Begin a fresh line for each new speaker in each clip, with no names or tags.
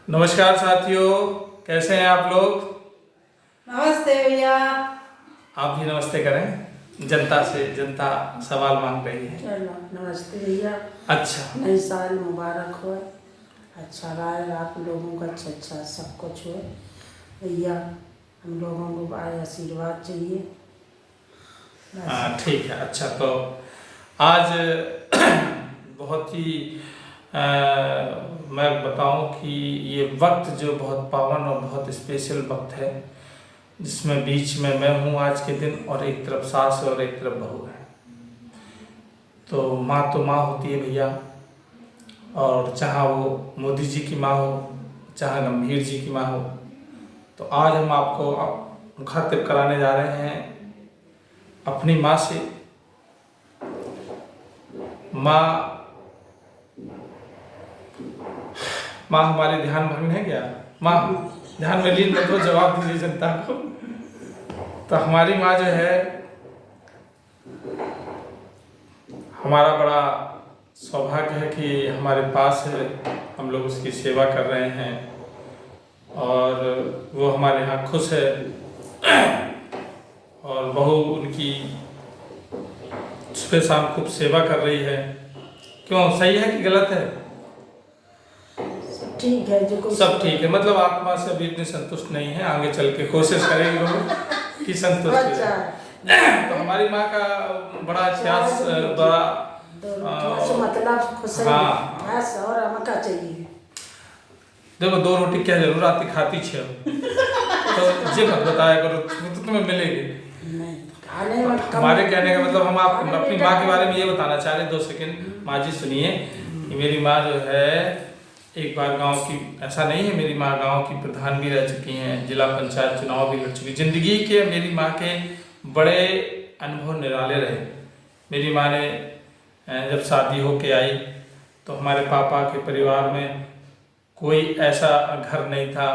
नमस्कार साथियों, कैसे हैं आप लोग।
नमस्ते भैया।
आप भी नमस्ते करें। जनता से जनता सवाल मांग रही है।
चलो नमस्ते भैया।
अच्छा,
नई साल मुबारक हो। अच्छा रहा आप लोगों का, अच्छा सब कुछ हो भैया। हम लोगों को आशीर्वाद चाहिए बस।
हाँ ठीक है। अच्छा तो आज बहुत ही मैं बताऊं कि ये वक्त जो बहुत पावन और बहुत स्पेशल वक्त है, जिसमें बीच में मैं हूँ आज के दिन, और एक तरफ सास और एक तरफ बहू है। तो माँ होती है भैया, और चाहे वो मोदी जी की माँ हो, चाहे गंभीर जी की माँ हो। तो आज हम आपको मुखातिब कराने जा रहे हैं अपनी माँ से। माँ हमारे ध्यान भंग है क्या? माँ ध्यान में लीन मत हो, जवाब दीजिए जनता को। तो हमारी माँ जो है, हमारा बड़ा सौभाग्य है कि हमारे पास है, हम लोग उसकी सेवा कर रहे हैं और वो हमारे यहाँ खुश है। और बहू उनकी सुबह शाम खूब सेवा कर रही है। क्यों, सही है कि गलत है?
ठीक है जो कुछ
सब ठीक है। मतलब आत्मा से अभी इतनी संतुष्ट नहीं है, आगे चल के कोशिश करेंगे लोग कि संतुष्ट हो जाए। तो हमारी माँ का बड़ा इतिहास, बड़ा
मतलब खुश है बस, और हमें क्या चाहिए।
देखो, 2 रोटी क्या जरूर आती, खाती 6। तो ये मत बताया करो, तो तुम्हें मिलेगी
नहीं खाने में
हमारे कहने का मतलब, हम आप अपनी माँ के बारे में ये बताना चाह रहे हैं। 2 सेकंड माँ जी सुनिए कि मेरी माँ जो है एक बार गांव की, ऐसा नहीं है, मेरी माँ गांव की प्रधान भी रह चुकी हैं, जिला पंचायत चुनाव भी लड़ चुकी। जिंदगी के मेरी माँ के बड़े अनुभव निराले रहे। मेरी माँ ने जब शादी होके आई तो हमारे पापा के परिवार में कोई ऐसा घर नहीं था,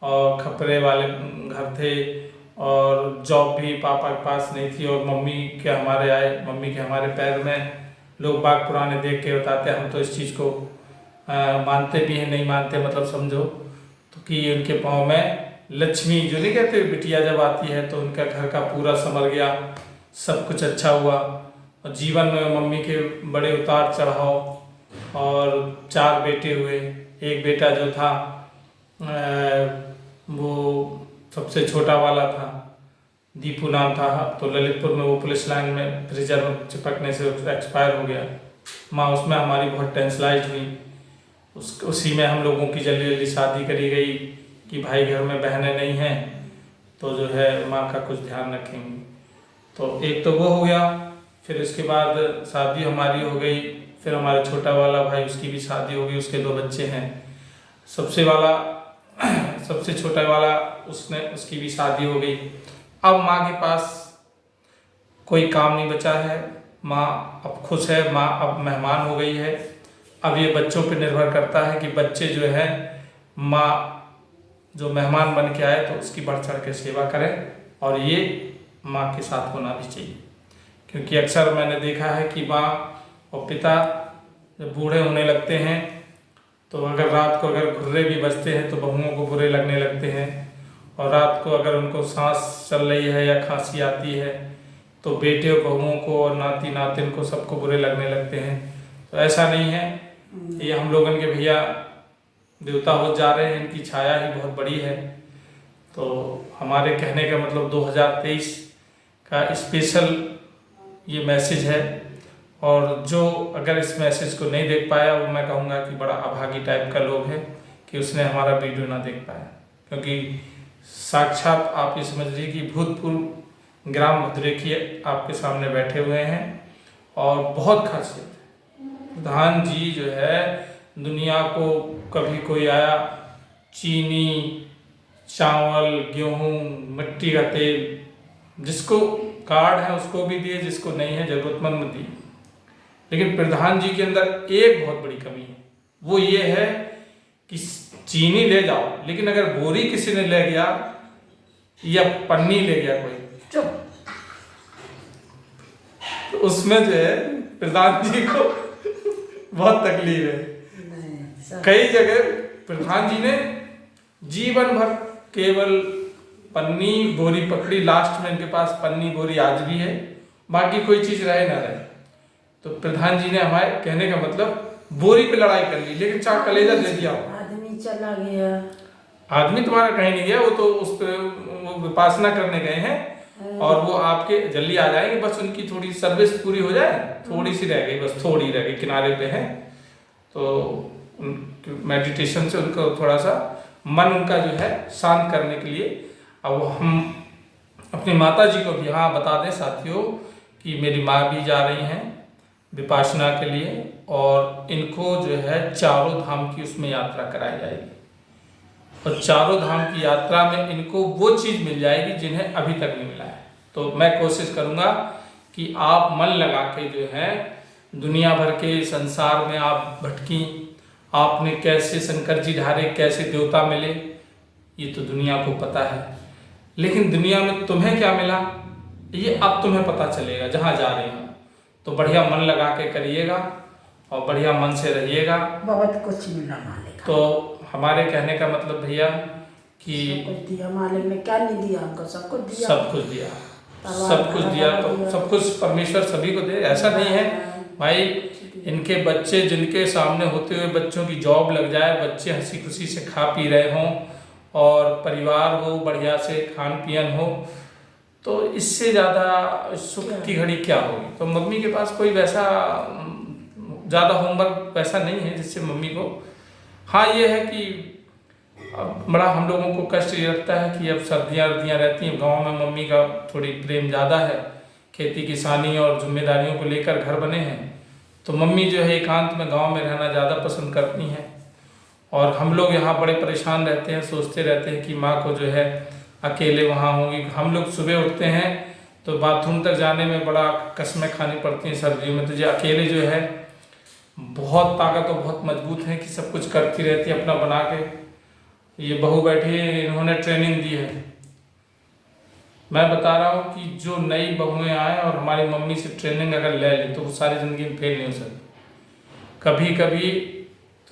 और खपरे वाले घर थे, और जॉब भी पापा के पास नहीं थी। और मम्मी के हमारे पैर में लोग बाग पुराने देख के बताते, हम तो इस चीज़ को मानते भी हैं, नहीं मानते मतलब समझो, तो कि उनके पाँव में लक्ष्मी, जो नहीं कहते बिटिया जब आती है तो उनका घर का पूरा संवर गया, सब कुछ अच्छा हुआ। और जीवन में मम्मी के बड़े उतार चढ़ाव, और 4 बेटे हुए। एक बेटा जो था वो सबसे छोटा वाला था, दीपू नाम था। तो ललितपुर में वो पुलिस लाइन में फ्रीजर में चिपकने से एक्सपायर हो गया। माँ उसमें हमारी बहुत टेंशलाइज हुई। उसी में हम लोगों की जल्दी जल्दी शादी करी गई कि भाई घर में बहनें नहीं हैं तो जो है माँ का कुछ ध्यान रखेंगे। तो एक तो वो हो गया। फिर इसके बाद शादी हमारी हो गई। फिर हमारा छोटा वाला भाई, उसकी भी शादी हो गई, उसके 2 बच्चे हैं। सबसे छोटा वाला, उसकी भी शादी हो गई। अब माँ के पास कोई काम नहीं बचा है। माँ अब खुश है, माँ अब मेहमान हो गई है। अब ये बच्चों पर निर्भर करता है कि बच्चे जो है माँ जो मेहमान बन के आए तो उसकी बढ़ चढ़ के सेवा करें, और ये माँ के साथ होना भी चाहिए। क्योंकि अक्सर मैंने देखा है कि माँ और पिता जब बूढ़े होने लगते हैं तो अगर रात को अगर घुर्रे भी बजते हैं तो बहुओं को बुरे लगने लगते हैं, और रात को अगर उनको सांस चल रही है या खांसी आती है तो बेटे और बहुओं को और नाती नातिन को सबको बुरे लगने लगते हैं। तो ऐसा नहीं है, ये हम लोगन के भैया देवता हो जा रहे हैं, इनकी छाया ही बहुत बड़ी है। तो हमारे कहने का मतलब 2023 का स्पेशल ये मैसेज है। और जो अगर इस मैसेज को नहीं देख पाया, वो मैं कहूँगा कि बड़ा अभागी टाइप का लोग है कि उसने हमारा वीडियो ना देख पाया। क्योंकि साक्षात आप ये समझ लीजिए कि भूतपूर्व ग्राम भद्रेखी आपके सामने बैठे हुए हैं, और बहुत खासियत है। प्रधान जी जो है, दुनिया को कभी कोई आया, चीनी, चावल, गेहूँ, मिट्टी का तेल, जिसको कार्ड है उसको भी दिए, जिसको नहीं है जरूरतमंद में दिए। लेकिन प्रधान जी के अंदर एक बहुत बड़ी कमी है, वो ये है कि चीनी ले जाओ, लेकिन अगर बोरी किसी ने ले गया या पन्नी ले गया कोई, तो उसमें जो है प्रधान जी को बहुत तकलीफ है। कई जगह प्रधान जी ने जीवन भर केवल पन्नी बोरी पकड़ी, लास्ट में इनके पास पन्नी बोरी आज भी है, बाकी कोई चीज रहे ना रहे। तो प्रधान जी ने हमारे कहने का मतलब बोरी पे लड़ाई कर ली, लेकिन चार कलेजा दे दिया।
आदमी चला गया,
आदमी तुम्हारा कहीं नहीं गया, वो तो उस पे वो विपासना करने गए हैं और वो आपके जल्दी आ जाएंगे, बस उनकी थोड़ी सर्विस पूरी हो जाए, थोड़ी सी रह गई, बस थोड़ी रह गई, किनारे पे है। तो मेडिटेशन से उनको थोड़ा सा मन उनका जो है शांत करने के लिए। अब हम अपनी माता जी को भी हाँ बता दें साथियों कि मेरी माँ भी जा रही हैं विपासना के लिए, और इनको जो है चारों धाम की उसमें यात्रा कराई जाएगी, और चारों धाम की यात्रा में इनको वो चीज़ मिल जाएगी जिन्हें अभी तक नहीं मिला है। तो मैं कोशिश करूँगा कि आप मन लगा के जो है दुनिया भर के संसार में आप भटकी, आपने कैसे शंकर जी ढारे, कैसे देवता मिले, ये तो दुनिया को पता है, लेकिन दुनिया में तुम्हें क्या मिला ये अब तुम्हें पता चलेगा जहाँ जा रही हो। तो बढ़िया मन लगा के करिएगा और बढ़िया मन से रहिएगा।
बहुत कुछ मिला मालिक।
तो हमारे कहने का मतलब भैया कि
सब कुछ दिया मालिक ने, क्या नहीं दिया हमको, सब कुछ दिया,
सब कुछ दिया, सब कुछ दिया। तो सब कुछ परमेश्वर सभी को दे, ऐसा नहीं है भाई। इनके बच्चे जिनके सामने होते हुए बच्चों की जॉब लग जाए, बच्चे हंसी खुशी से खा पी रहे हों और परिवार हो बढ़िया से खान पियन हो, तो इससे ज़्यादा सुख की घड़ी क्या होगी। तो मम्मी के पास कोई वैसा ज़्यादा होमवर्क वैसा नहीं है जिससे मम्मी को, हाँ ये है कि अब बड़ा हम लोगों को कष्ट ये लगता है कि अब सर्दियाँ वर्दियाँ रहती हैं, गांव में मम्मी का थोड़ी प्रेम ज़्यादा है, खेती किसानी और जिम्मेदारियों को लेकर घर बने हैं, तो मम्मी जो है एकांत में गांव में रहना ज़्यादा पसंद करती हैं। और हम लोग यहाँ बड़े परेशान रहते हैं, सोचते रहते हैं कि माँ को जो है अकेले वहाँ होंगी। हम लोग सुबह उठते हैं तो बाथरूम तक जाने में बड़ा कस्में खानी पड़ती हैं सर्दियों में, तो ये अकेले जो है बहुत ताकत और बहुत मजबूत है कि सब कुछ करती रहती है अपना बना के। ये बहू बैठी है, इन्होंने ट्रेनिंग दी है। मैं बता रहा हूँ कि जो नई बहुएं आए और हमारी मम्मी से ट्रेनिंग अगर ले लें तो वो सारी ज़िंदगी में फेल नहीं हो सकती। कभी कभी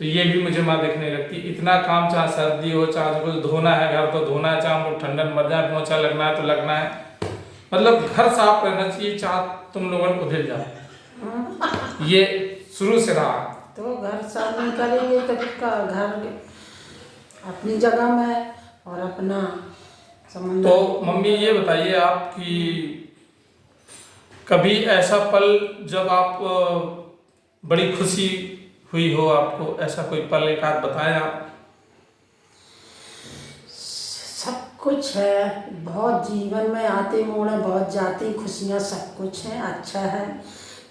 तो ये भी मुझे माँ देखने लगती, इतना काम चाहे सर्दी हो, चाहे कुछ धोना है घर तो धोना है, चाहे हम लोग ठंडन मर जाए, पोंछा लगना है तो लगना है, मतलब घर साफ रहना चाहिए, चाहे तुम लोगों को दिल जाए। ये शुरू से रहा।
तो घर साफ नहीं करेंगे तो फिर का घर अपनी जगह में और अपना समंदर।
तो मम्मी ये बताइए आप कि कभी ऐसा पल जब आप बड़ी खुशी हुई हो आपको, ऐसा कोई पल एक आध बताएं आप।
सब कुछ है, बहुत जीवन में आते मोड़े बहुत जाती खुशियाँ, सब कुछ है, अच्छा है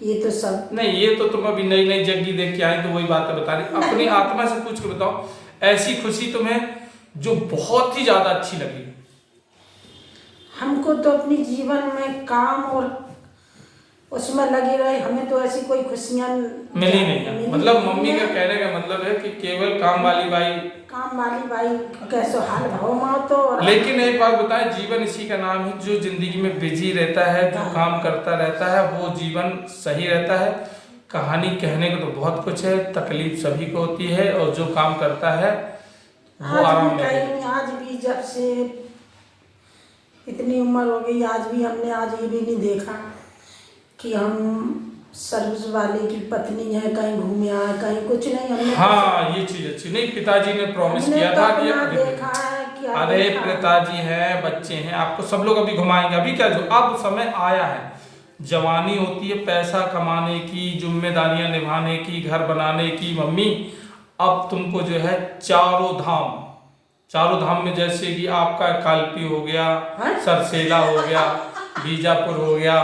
ये तो सब
नहीं, ये तो तुम अभी नई नई जग्गी देख के आई तो वही बातें बता रही। अपनी आत्मा से पूछ के बताओ ऐसी खुशी तुम्हें जो बहुत ही ज्यादा अच्छी लगी।
हमको तो अपनी जीवन में काम और उसमें लगे रहे, हमें तो ऐसी कोई खुशियाँ
मिली नहीं है। मतलब मम्मी का कहने का मतलब है कि केवल काम वाली बाई
कैसे हाल भाव माओ तो।
लेकिन एक बात बताएं, जीवन इसी का नाम है, जो जिंदगी में बिजी रहता है, जो काम करता रहता है वो जीवन सही रहता है। कहानी कहने को तो बहुत कुछ है, तकलीफ सभी को होती है, और जो काम करता है वो आराम में।
आज भी जब से इतनी उम्र हो गई, आज भी हमने आज ये भी नहीं देखा कि हम सर्विस वाले की पत्नी है, कहीं घूमे आए, कहीं कुछ नहीं हमने।
हाँ ये चीज अच्छी नहीं, पिताजी ने प्रॉमिस किया था कि अरे पिताजी हैं, बच्चे हैं, आपको सब लोग अभी घुमाएंगे। अभी क्या, जो अब समय आया है, जवानी होती है पैसा कमाने की, जिम्मेदारियां निभाने की, घर बनाने की। मम्मी अब तुमको जो है चारों धाम में, जैसे कि आपका कालपी हो गया, सरसेला हो गया, बीजापुर हो गया,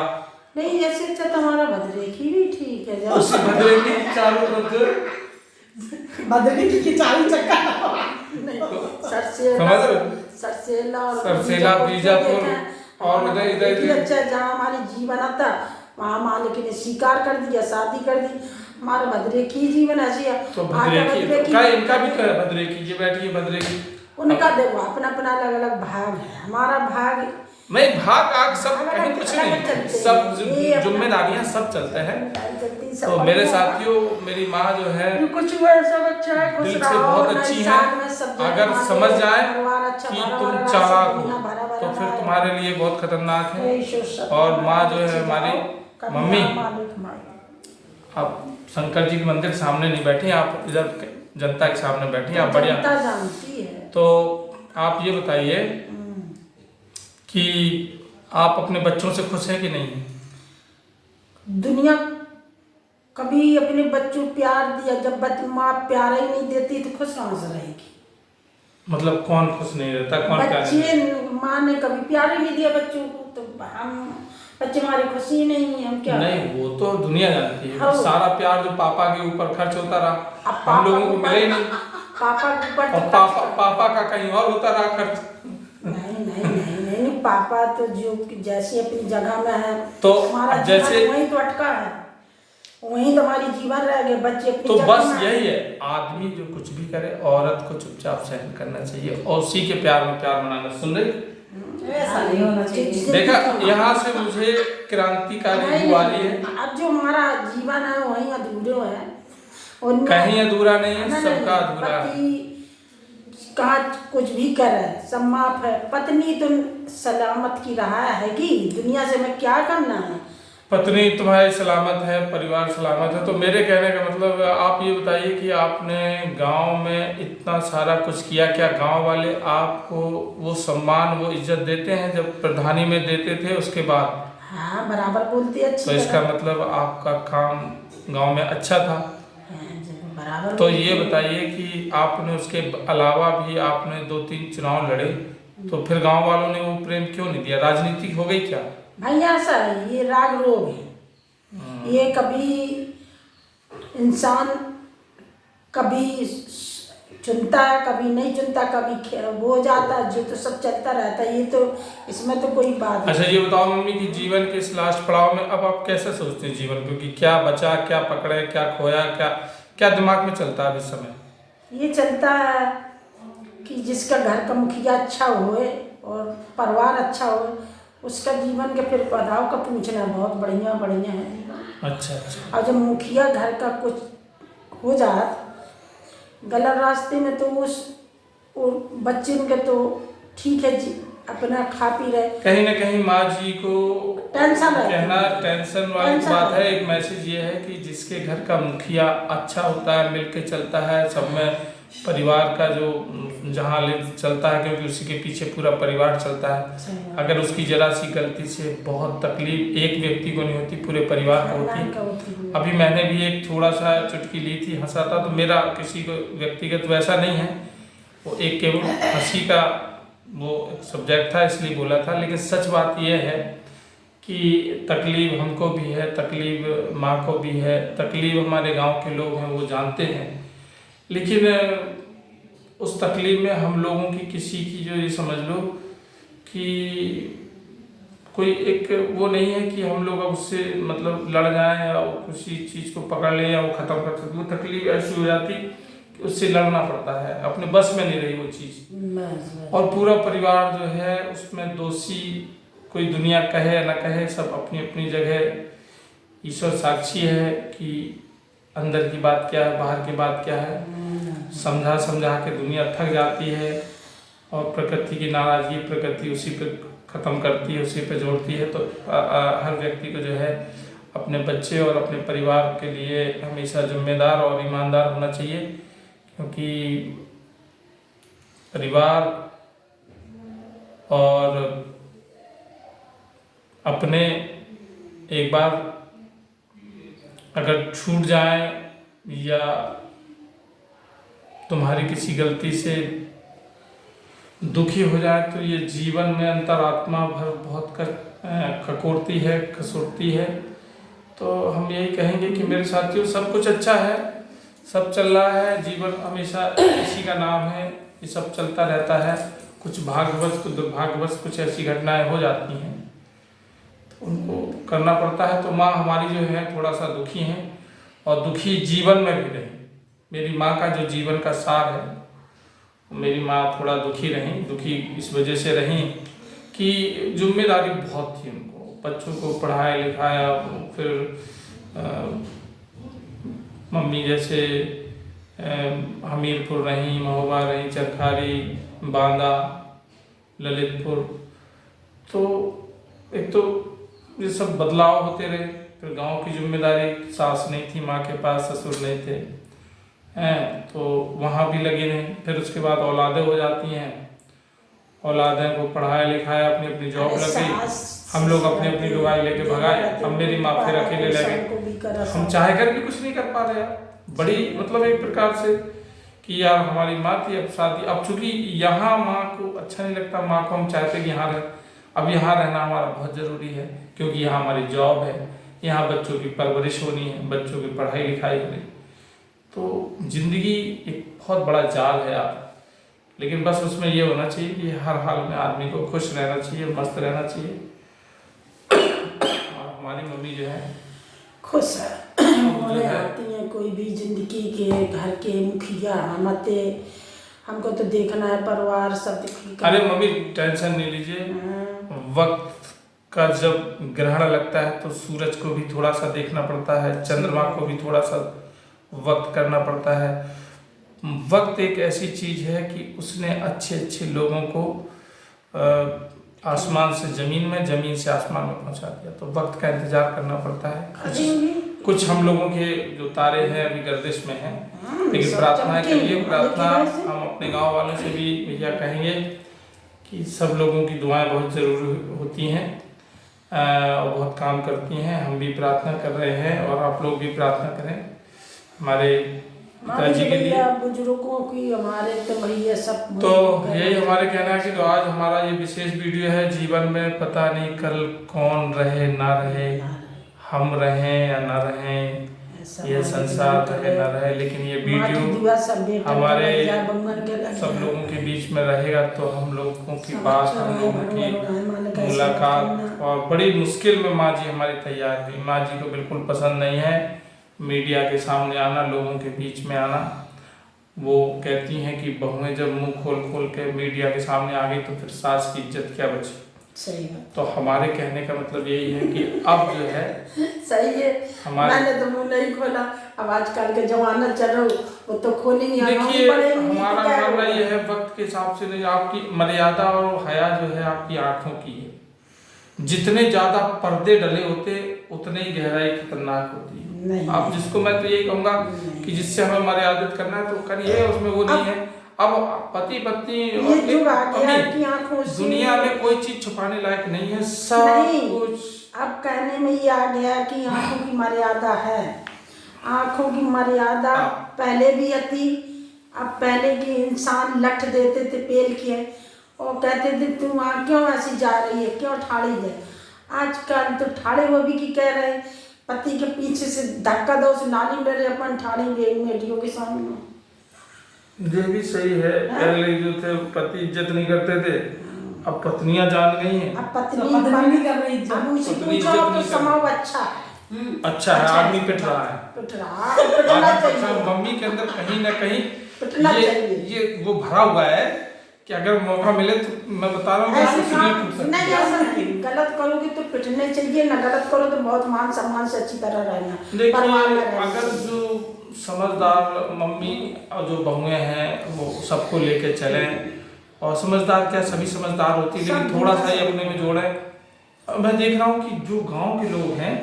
नहीं ऐसे अच्छा तुम्हारा भद्रेखी भी ठीक है।
उसी भद्रेखी चारों तरफ
भद्रेखी की चारों चक्का सरसेला
बीजापुर और इधर
अच्छा जहाँ हमारी जीवन आता वहाँ मालिक ने स्वीकार कर दिया, शादी कर दी। हमारा भद्रेखी जीवन ऐसी है।
तो भद्रेखी का इनका भी तो है, भद्रेखी ये बैठी है भद्रेखी।
उनका देखो अपना अपना अलग अलग भाग है, हमारा भाग
नहीं, भाग आग सब
अलग
कहीं
अलग
कुछ
अलग
नहीं,
चलते
सब
हैं। ये अपना-
जिम्मेदारियां सब चलते हैं।
चलती सब
तो मेरे
बढ़िया है।
साथियों, मेरी माँ जो है
कुछ हुआ सब अच्छा है, खुश
दिल से
रहो,
बहुत
नई
अच्छी
साल
है।
में सब जगह
अगर
हमारे
समझ जाए
परिवार अच्छा
कि
भरा
तुम
भरा रहा,
चालाक
सब
हो
दुनिया भरा भरा
तो फिर
रहा है।
तुम्हारे लिए बहुत खतरनाक है।
यही सोच सब
और
हमारा
माँ जो है
बच्चे
हमारी
जाओ, कभी
मम्मी,
यहाँ मालिक माई।
आप शंकर जी के मंदिर सामने नहीं बैठी, आप इधर जनता के सामने बैठी, आप बढ़िया।
जनता जानती है।
तो आप ये बताइए कि आप अपने बच्चों से खुश हैं कि नहीं?
दुनिया कभी अपने बच्चों को प्यार दिया, जब माँ प्यार ही नहीं देती तो खुश कहाँ से रहेगी?
मतलब कौन खुश नहीं रहता, कौन प्यार नहीं देता?
बच्चे, माँ ने कभी प्यार ही नहीं दिया बच्चों को, तो हम बच्चे हमारी खुशी नहीं है, हम क्या
नहीं, वो तो दुनिया जानती है।
हाँ।
सारा प्यार जो पापा के ऊपर खर्च होता रहा,
अब
हम लोगों को मिले ही नहीं।
पापा के ऊपर
और
तो
पापा का कहीं और होता रहा खर्च।
नहीं नहीं नहीं नहीं, पापा तो जो जैसे अपनी जगह में है,
तो
हमारा
जैसे
जीवन वहीं तो अटका है, वहीं तो हमारी जीवन रह गए, बच्चे अपनी
तो
जगह
बस
में
यही है, आदमी जो कुछ भी करे औरत को चुपचाप सहन करना चाहिए और उसी के प्यार में प्यार मनाना। सुन रही?
ऐसा नहीं होना चाहिए।
देखा, यहाँ से मुझे क्रांतिकारी
नहीं,
बू आ रही है।
अब जो हमारा जीवन है वहीं अधूरे है, और
कहीं अधूरा नहीं है,
नहीं,
सबका अधूरा है।
पति कहाँ कुछ भी करे सब माफ है, पत्नी तुम सलामत की रहा है कि दुनिया से मैं क्या करना है?
पत्नी तुम्हारी सलामत है, परिवार सलामत है। तो मेरे कहने का मतलब, आप ये बताइए कि आपने गांव में इतना सारा कुछ किया, क्या गांव वाले आपको वो सम्मान, वो इज्जत देते हैं जब प्रधानी में देते थे उसके बाद?
हाँ, बराबर बोलती है, अच्छी
तो इसका
तरह।
मतलब आपका काम गांव में अच्छा था।
हाँ, बराबर
तो
बोलती
ये
है।
बताइए कि आपने उसके अलावा भी आपने 2-3 चुनाव लड़े, तो फिर गांव वालों ने वो प्रेम क्यों नहीं दिया? राजनीति हो गई क्या?
भाई ऐसा है, ये राग रोग है। ये कभी इंसान कभी चुनता है, कभी नहीं चुनता, कभी वो हो जाता है, जो तो सब चलता रहता है, ये तो इसमें तो कोई बात
अच्छा, ये बताओ मम्मी कि जीवन के इस लास्ट पड़ाव में अब आप कैसे सोचते हैं जीवन को, कि क्या बचा, क्या पकड़े, क्या खोया, क्या क्या दिमाग में चलता है इस समय?
ये चलता है कि जिसका घर का मुखिया अच्छा होए और परिवार अच्छा होए, उसका जीवन के फिर पढ़ाव का पूछना बहुत बढ़िया बढ़िया है।
अच्छा अच्छा।
और जब मुखिया घर का कुछ हो जाए गलत रास्ते में, तो उस बच्चे के तो ठीक है जी, अपना खा पी रहे,
कहीं ना कहीं माँ जी को
टेंशन है,
कहना टेंशन वाली
टेंशन
बात है।
है।
एक मैसेज ये है कि जिसके घर का मुखिया अच्छा होता है, मिलके चलता है, सब में परिवार का जो जहाँ ले चलता है, क्योंकि उसी के पीछे पूरा परिवार चलता है। अगर उसकी जरा सी गलती से बहुत तकलीफ एक व्यक्ति को नहीं होती, पूरे परिवार को होती। अभी मैंने भी एक थोड़ा सा चुटकी ली थी, हंसा था, तो मेरा किसी को व्यक्तिगत वैसा नहीं है, वो एक केवल हंसी का वो सब्जेक्ट था इसलिए बोला था। लेकिन सच बात यह है कि तकलीफ हमको भी है, तकलीफ माँ को भी है, तकलीफ हमारे गांव के लोग हैं वो जानते हैं। लेकिन उस तकलीफ में हम लोगों की किसी की जो ये समझ लो कि कोई एक वो नहीं है कि हम लोग अब उससे मतलब लड़ जाएं या किसी चीज़ को पकड़ लें या वो ख़त्म कर सकते। वो तकलीफ ऐसी हो जाती कि उससे लड़ना पड़ता है, अपने बस में नहीं रही वो चीज़। और पूरा परिवार जो है उसमें दोषी, कोई दुनिया कहे या ना कहे, सब अपनी अपनी जगह ईश्वर साक्षी है कि अंदर की बात क्या है, बाहर की बात क्या है। समझा समझा के दुनिया थक जाती है और प्रकृति की नाराज़गी प्रकृति उसी पे ख़त्म करती है, उसी पे जोड़ती है। तो हर व्यक्ति को जो है अपने बच्चे और अपने परिवार के लिए हमेशा जिम्मेदार और ईमानदार होना चाहिए, क्योंकि परिवार और अपने एक बार अगर छूट जाए या तुम्हारी किसी गलती से दुखी हो जाए तो ये जीवन में अंतरात्मा भर बहुत खकोरती है, खसोटती है। तो हम यही कहेंगे कि मेरे साथियों सब कुछ अच्छा है, सब चल रहा है, जीवन हमेशा इसी का नाम है, ये सब चलता रहता है। कुछ भाग्यवश कुछ दुर्भाग्यवश कुछ ऐसी घटनाएं हो जाती हैं तो उनको करना पड़ता है। तो माँ हमारी जो है थोड़ा सा दुखी हैं और दुखी जीवन में भी रही। मेरी माँ का जो जीवन का सार है, मेरी माँ थोड़ा दुखी रहीं, दुखी इस वजह से रहीं कि जिम्मेदारी बहुत थी उनको, बच्चों को पढ़ाया लिखाया। फिर मम्मी जैसे हमीरपुर रहीं, महोबा रहीं, चरखारी, बांदा, ललितपुर, तो एक तो ये सब बदलाव होते रहे। फिर गांव की जिम्मेदारी, सास नहीं थी माँ के पास, ससुर नहीं थे हैं, तो वहाँ भी लगे नहीं। फिर उसके बाद औलादें हो जाती हैं, औलादें को पढ़ाया लिखाया, अपनी अपनी जॉब लग गई, हम लोग अपनी अपनी लुगाई लेके भगाए। अब मेरी माँ फिर अकेले लगे, हम चाह कर भी कुछ नहीं कर पा रहे यार। बड़ी मतलब एक प्रकार से कि यार हमारी माँ थी, अब शादी, अब चूंकि यहाँ माँ को अच्छा नहीं लगता, माँ को हम चाहते कि यहाँ रहे, अब यहाँ रहना हमारा बहुत ज़रूरी है, क्योंकि यहाँ हमारी जॉब है, यहाँ बच्चों की परवरिश होनी है, बच्चों की पढ़ाई लिखाई होनी। तो ज़िंदगी एक बहुत बड़ा जाल है यार, लेकिन बस उसमें ये होना चाहिए कि हर हाल में आदमी को खुश रहना चाहिए, मस्त रहना चाहिए। और हमारी मम्मी जो है
खुश है, बोले आती हैं कोई भी जिंदगी के घर के मुखिया हमते, हमको तो देखना है परिवार सब।
अरे मम्मी टेंशन नहीं लीजिए, वक्त का जब ग्रहण लगता है तो सूरज को भी थोड़ा सा देखना पड़ता है, चंद्रमा को भी थोड़ा सा वक्त करना पड़ता है। वक्त एक ऐसी चीज़ है कि उसने अच्छे अच्छे लोगों को आसमान से ज़मीन में, ज़मीन से आसमान में पहुंचा दिया। तो वक्त का इंतजार करना पड़ता है। कुछ हम लोगों के जो तारे हैं अभी गर्दिश में हैं, लेकिन प्रार्थना के लिए प्रार्थना हम अपने गांव वालों से भी भैया कहेंगे कि सब लोगों की दुआएं बहुत ज़रूरी होती हैं और बहुत काम करती हैं। हम भी प्रार्थना कर रहे हैं और आप लोग भी प्रार्थना करें हमारे पिताजी के लिए,
बुजुर्गों की, हमारे तो भैया सब।
तो यही हमारे कहना है कि तो आज हमारा ये विशेष वीडियो है। जीवन में पता नहीं कल कौन रहे ना रहे, हम रहें या ना रहें, ये संसार रहे ना रहे, लेकिन ये वीडियो हमारे सब लोगों के बीच में रहेगा। तो हम लोगों की बात, हम लोगों की मुलाकात, और बड़ी मुश्किल में माँ जी हमारी तैयार हुई। माँ जी को बिल्कुल पसंद नहीं है मीडिया के सामने आना, लोगों के बीच में आना। वो कहती हैं कि बहुएं जब मुंह खोल खोल के मीडिया के सामने आ गई तो फिर सास की इज्जत क्या बची।
सही है।
तो हमारे कहने का मतलब यही है कि अब जो है
सही है, मैंने तो मुंह नहीं खोला, अब आजकल के जमाना चल रहा वो तो खोलेंगे।
देखिए हमारा मानना ये है वक्त के हिसाब से नहीं, आपकी मर्यादा और हया जो है आपकी आंखों की है। जितने ज्यादा पर्दे डले होते उतने ही गहराई खतरनाक होती है। अब जिसको मैं तो यही कहूंगा कि जिससे हमें मर्यादित करना है तो करिए, उसमें वो नहीं है। अब पति पत्नी दुनिया में कोई चीज छुपाने लायक नहीं है, सब कुछ
अब कहने में ये आ गया कि आंखों की मर्यादा है। आंखों की मर्यादा पहले भी थी। अब पहले के इंसान लठ देते थे पेल के और कहते थे तुम वहाँ क्यों ऐसी जा रही है, क्यों ठाड़ी है। आजकल तो ठाड़े वो भी की कह रहे हैं, पति के पीछे से धक्का दो उसे नाली में अपन ठाड़ेंगे बेटियों के सामने।
ये भी सही है। पहले जो थे पति इज्जत नहीं करते थे, अब पत्नियां जान गई हैं।
अब पत्नी नहीं कर रही इज्जत। अब उसे पूछो तो समाव अच्छा है,
अच्छा है, आदमी पिट रहा है,
पिटना चाहिए।
मम्मी के अंदर कहीं ना कहीं ये वो भरा हुआ है कि अगर मौका मिले तो मैं बता रहा हूँ
नहीं, ऐसा नहीं। गलत करोगे तो पिटने चाहिए, ना गलत करो तो बहुत मान सम्मान से अच्छी तरह रहना।
देखिए अगर जो समझदार मम्मी और जो बहुएं हैं वो सबको लेके चलें, और समझदार क्या सभी समझदार होती है, लेकिन थोड़ा सा ये अपने में जोड़ें। मैं देख रहा हूँ कि जो गांव के लोग हैं,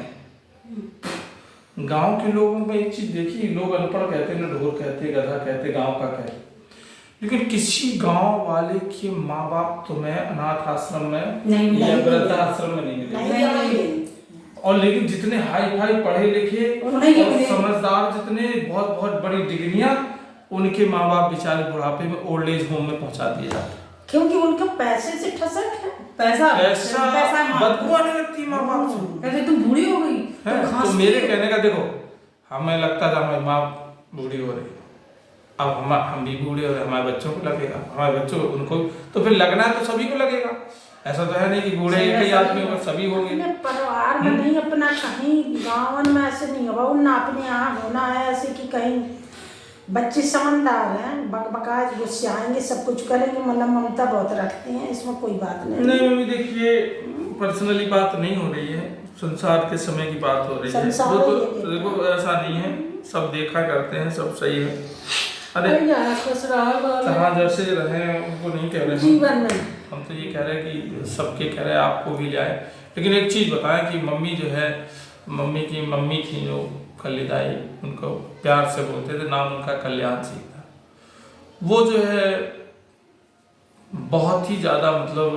गांव के लोगों में एक चीज देखी, लोग अनपढ़ कहते हैं, ढोर कहते, गधा कहते, गांव का कहते, लेकिन किसी गांव वाले के माँ बाप तुम्हें अनाथ आश्रम में या वृद्धाश्रम में नहीं मिलेंगे। और लेकिन जितने हाई फाई पढ़े लिखे और समझदार, जितने बहुत बहुत बड़ी डिग्रियां, उनके माँ बाप बेचारे बुढ़ापे में ओल्ड एज होम में पहुंचा दिए जाते,
क्योंकि उनका पैसे से ठसक है।
पैसा
बदबू आने लगती माँ बाप से,
कहते तुम बूढ़ी हो गई।
तो मेरे कहने का देखो, हमें लगता था हमारी माँ बूढ़ी हो रही, अब हम भी बूढ़े हो रहे, हमारे बच्चों को लगेगा, हमारे बच्चों को उनको, तो फिर लगना है तो सभी को लगेगा। ऐसा तो है नहीं कि बूढ़े एक ही आदमी होगा, सभी होंगे।
परिवार में नहीं, अपना कहीं गाँव में ऐसे नहीं होगा ना, अपने यहाँ होना है ऐसे कि कहीं बच्चे समझदार हैं, बकबकाए गुस्से आएंगे, सब कुछ करेंगे, मतलब ममता बहुत रखते हैं, इसमें कोई बात नहीं।
नहीं मम्मी देखिए, पर्सनली बात नहीं हो रही है, संसार के समय की बात हो रही है।
संसार
वो तो
ही है।
देखो ऐसा नहीं है, सब देखा करते हैं, सब सही है। अरे
खुश रहो
जहाँ जैसे रहे उनको नहीं कह रहे हम।
जीवन में
हम तो ये कह रहे हैं कि सबके कह रहे हैं आपको भी ले आए। लेकिन एक चीज़ बताएं कि मम्मी जो है, मम्मी थी जो कल्यादाई, उनको प्यार से बोलते थे, नाम उनका कल्याण सिंह था। वो जो है बहुत ही ज़्यादा मतलब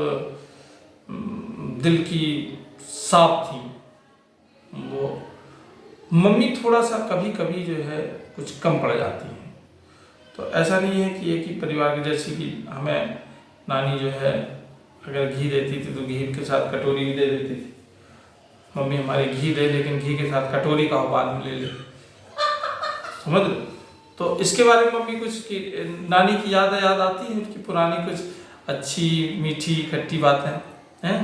दिल की साफ थी वो। मम्मी थोड़ा सा कभी कभी जो है कुछ कम पड़ जाती है। तो ऐसा नहीं है कि एक ही परिवार के, जैसे कि हमें नानी जो है अगर घी देती थी तो घी के साथ कटोरी भी दे देती थी। मम्मी हमारी घी दे, लेकिन घी के साथ कटोरी का बाद में ले ले, समझ लो। तो इसके बारे में मम्मी कुछ की नानी की याद आती है, उनकी पुरानी कुछ अच्छी मीठी खट्टी बातें हैं।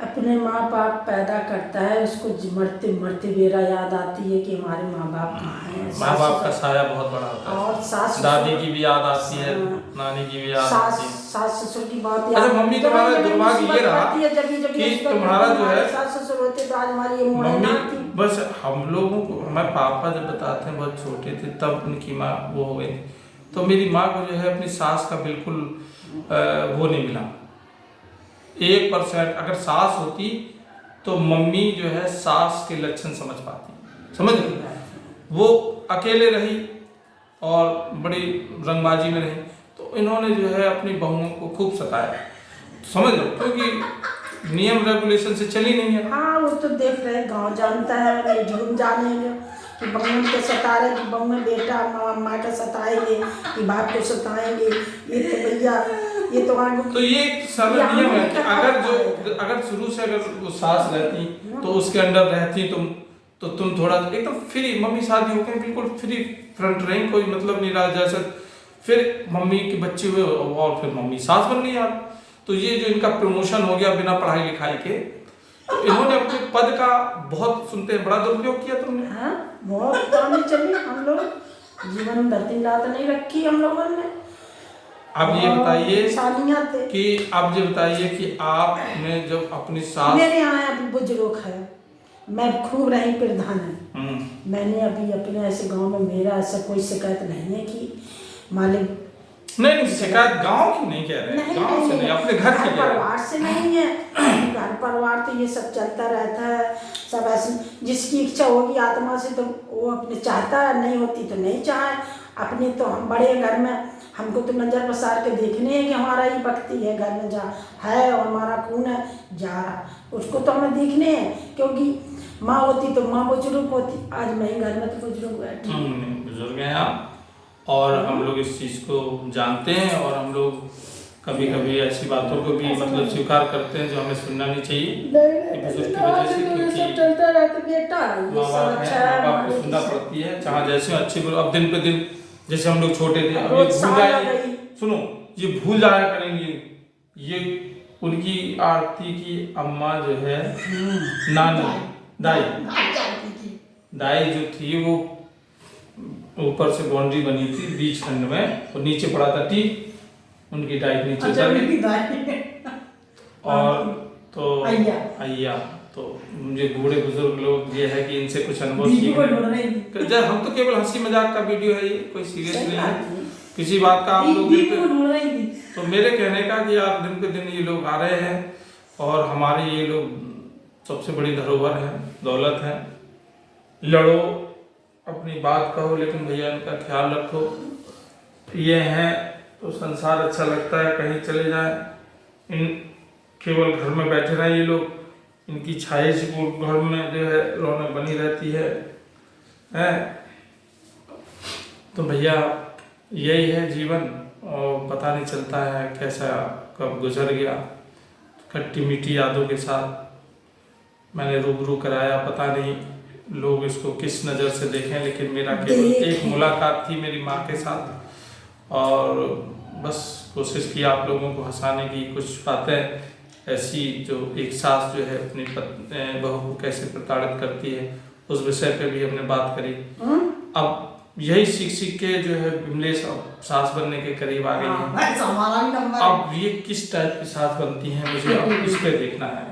अपने माँ बाप पैदा करता है, उसको मरते मरते बेरा याद आती है कि हमारे माँ बाप कहाँ हैं।
माँ बाप का साया बहुत बड़ा होता है।
और सास
दादी की भी याद आती है, नानी की भी याद आती है।
सास ससुर की बात
अच्छा मम्मी, तुम्हारा दुर्भाग्य ये रहा
कि
तुम्हारा जो है
सास ससुर होते तो आज हमारी ये मोड़े ना थी।
बस हम लोगों को, हमारे पापा जब बताते हैं बहुत छोटे थे तब उनकी माँ वो हो गई। तो मेरी माँ को जो है अपनी सास का बिल्कुल वो नहीं मिला। 1% अगर सास होती तो मम्मी जो है सास के लक्षण समझ पाती, समझ रही। वो अकेले रही और बड़ी रंगबाजी में रही, तो इन्होंने जो है अपनी बहुओं को खूब सताया, समझ लो, क्योंकि नियम रेगुलेशन से चली नहीं है।
हाँ वो तो देख रहे, गांव जानता है, रेडियो जानेंगे कि बहुओं के सता रहे, कि बहु में बेटा माँ का सताएंगे, कि बाप को सताएंगे। ये तो भैया ये तो आगे
तो ये एक सरल नियम है कि अगर शुरू से अगर वो सास रहती तो उसके अंडर रहती तो तुम थोड़ा एकदम फ्री, मम्मी शादी हो गई बिल्कुल फ्री फ्रंट रही, कोई मतलब नहीं रहा। जैसे फिर मम्मी के बच्चे हुए और फिर मम्मी सास बन गई यार। तो ये जो इनका प्रमोशन हो गया बिना पढ़ाई लिखाई के, तो इन्होंने अपने पद का बहुत सुनते हैं बड़ा दुरुपयोग किया तुमने।
हाँ बहुत काम चली, हम लोग जीवन धरती लात नहीं रखी हम लोगों ने।
अब ये बताइए
थे
कि अब ये बताइए कि आपने जब अपनी सास,
मेरे यहाँ अभी बुजुर्ग है, मैं खूब रही प्रधान है। मैंने अभी अपने ऐसे गांव में मेरा ऐसा कोई शिकायत नहीं है कि मालिक
नहीं शिकायत गांव की नहीं कह रहे, गांव से नहीं, अपने घर की
परिवार से नहीं है। घर परिवार तो ये सब चलता रहता है, सब ऐसे जिसकी इच्छा होगी आत्मा से तो वो अपने चाहता है, नहीं होती तो नहीं चाहे अपने। तो हम बड़े घर में हमको तो नज़र पसार के देखने है कि हमारा ही भक्ति है घर में जा है और हमारा खून है जा रहा, उसको तो हमें देखने हैं। क्योंकि माँ होती तो माँ बुजुर्ग होती, आज मैं ही घर में तो बुजुर्ग बैठी।
बुजुर्ग हैं आप, और हम लोग इस चीज़ को जानते हैं, और हम लोग कभी कभी ऐसी बातों को भी मतलब स्वीकार करते हैं जो हमें सुनना नहीं चाहिए बुजुर्ग की वजह से, क्योंकि
चलता रहता बेटा
माँ बाप को सुनना पड़ती है। चाहे जैसे अच्छी, अब दिन पे दिन जैसे हम लोग छोटे थे, अब ये भूल जाएंगे, सुनो ये भूल जाया करेंगे। ये उनकी आरती की अम्मा जो है नानी दाई जो थी वो ऊपर से बाउंड्री बनी थी बीच खंड में और नीचे पड़ा था टी, उनकी डाइट नीचे उतर गई। और तो अय्या तो मुझे बूढ़े बुजुर्ग लोग ये है कि इनसे कुछ अनुभव सीखने, जब हम तो केवल हंसी मजाक का वीडियो है ये, कोई सीरियस नहीं है किसी बात का। आप लोग तो मेरे कहने का कि यार दिन पे दिन ये लोग आ रहे हैं और हमारे ये लोग सबसे बड़ी धरोहर है, दौलत है। लड़ो अपनी बात कहो, लेकिन भैया इनका ख्याल रखो। ये हैं तो संसार अच्छा लगता है, कहीं चले जाए इन केवल घर में बैठे रहें ये लोग, इनकी छाया से घर में जो है रौनक बनी रहती है। तो भैया यही है जीवन, और पता नहीं चलता है कैसा कब गुजर गया। खट्टी मीठी यादों के साथ मैंने रूबरू कराया, पता नहीं लोग इसको किस नज़र से देखें, लेकिन मेरा केवल एक मुलाकात थी मेरी माँ के साथ, और बस कोशिश की आप लोगों को हंसाने की। कुछ बातें ऐसी जो एक सास जो है अपनी बहू को कैसे प्रताड़ित करती है उस विषय पे भी हमने बात करी। अब यही सीख सीख के जो है विमलेश अब सास बनने के करीब आ गई है।
बस हमारा भी नंबर है।
अब ये किस टाइप की सास बनती है मुझे अब इस पे देखना है,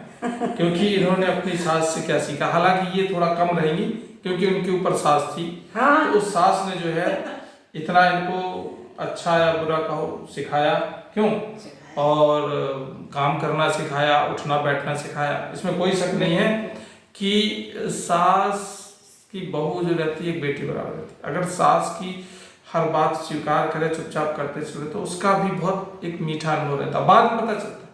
क्योंकि इन्होंने अपनी सास से क्या सीखा। हालांकि ये थोड़ा कम रहेंगी क्योंकि उनके ऊपर सास थी,
हाँ।
तो उस सास ने जो है इतना इनको अच्छा या बुरा कहो सिखाया, क्यों, और काम करना सिखाया, उठना बैठना सिखाया। इसमें कोई शक नहीं है कि सास की बहू जो रहती है एक बेटी बराबर रहती है। अगर सास की हर बात स्वीकार करे, चुपचाप करते चले, तो उसका भी बहुत एक मीठा अनुभव रहता है। बाद में पता चलता है,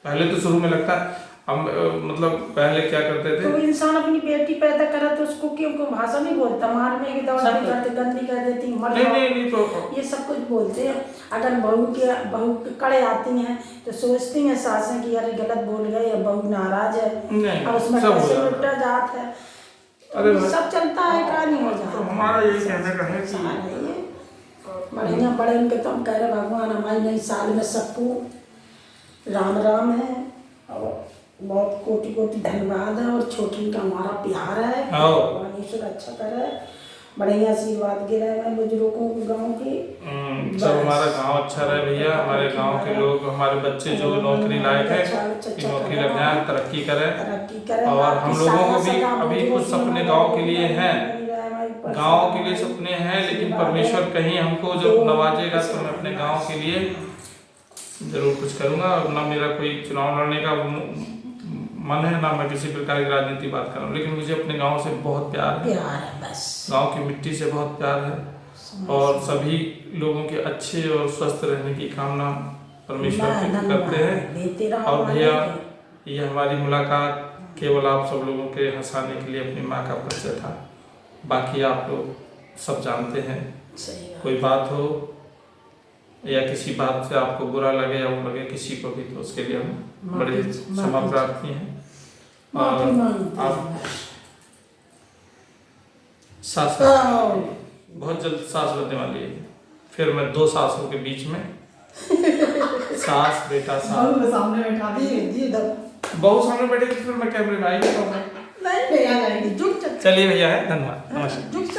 पहले तो शुरू में लगता है हम मतलब पहले क्या करते थे।
तो इंसान अपनी बेटी पैदा करा तो उसको क्यों भाषा नहीं बोलता, मारने की दौड़ नहीं करते, गंदी कर देती, मर जाओ,
नहीं तो
ये सब कुछ बोलते हैं। अगर बहू के कड़े आती हैं तो सोचती हैं सासें कि अरे गलत बोल गए या बहू नाराज है,
नहीं,
अब उसमें
सब हो
कैसे
जाता है।
लुटा जात है,
अरे
तो सब चलता है, का नहीं हो जाता।
तो हमारा यही कहने का है कि
बढ़िया बड़े इनके तो हम कह रहे भगवान हमारी नई साल में सबको राम राम है और बहुत कोटि कोटि धन्यवाद है, और छोटी का हमारा प्यार है, भगवान ईश्वर अच्छा करे, बढ़िया आशीर्वाद गिरे हैं बुजुर्गों को गाँव के।
सब हमारा गांव अच्छा रहे भैया, हमारे गांव के लोग, हमारे बच्चे जो नौकरी लायक है कि नौकरी लग जाए, तरक्की करें। और हम लोगों को भी अभी कुछ सपने गांव के लिए हैं, गांव के लिए सपने हैं, लेकिन परमेश्वर कहीं हमको जब नवाजेगा तो मैं अपने गांव के लिए जरूर कुछ करूंगा। ना मेरा कोई चुनाव लड़ने का मन है, ना मैं किसी प्रकार की राजनीति बात कर रहा हूँ, लेकिन मुझे अपने गांव से बहुत प्यार है,
बस
गांव की मिट्टी से बहुत प्यार है, और सभी लोगों के अच्छे और स्वस्थ रहने की कामना परमेश्वर से करते हैं। और भैया ये हमारी मुलाकात केवल आप सब लोगों के हंसाने के लिए अपनी माँ का परिचय था, बाकी आप लोग सब जानते हैं। कोई बात हो या किसी बात से आपको बुरा लगे या वो लगे किसी को भी, तो उसके लिए हम बड़े क्षमा प्रार्थी हैं। और आप सास बहुत जल्द सास बनने वाली है, फिर मैं 2 सासों के बीच में सास बेटा सास
बहू सामने बैठा दी
जी
बहू सामने बैठेगी, फिर मैं कैमरे में आई नहीं।
नहीं आ जाएगी, झुक
चलिए भैया है, धन्यवाद, नमस्कार।
झुक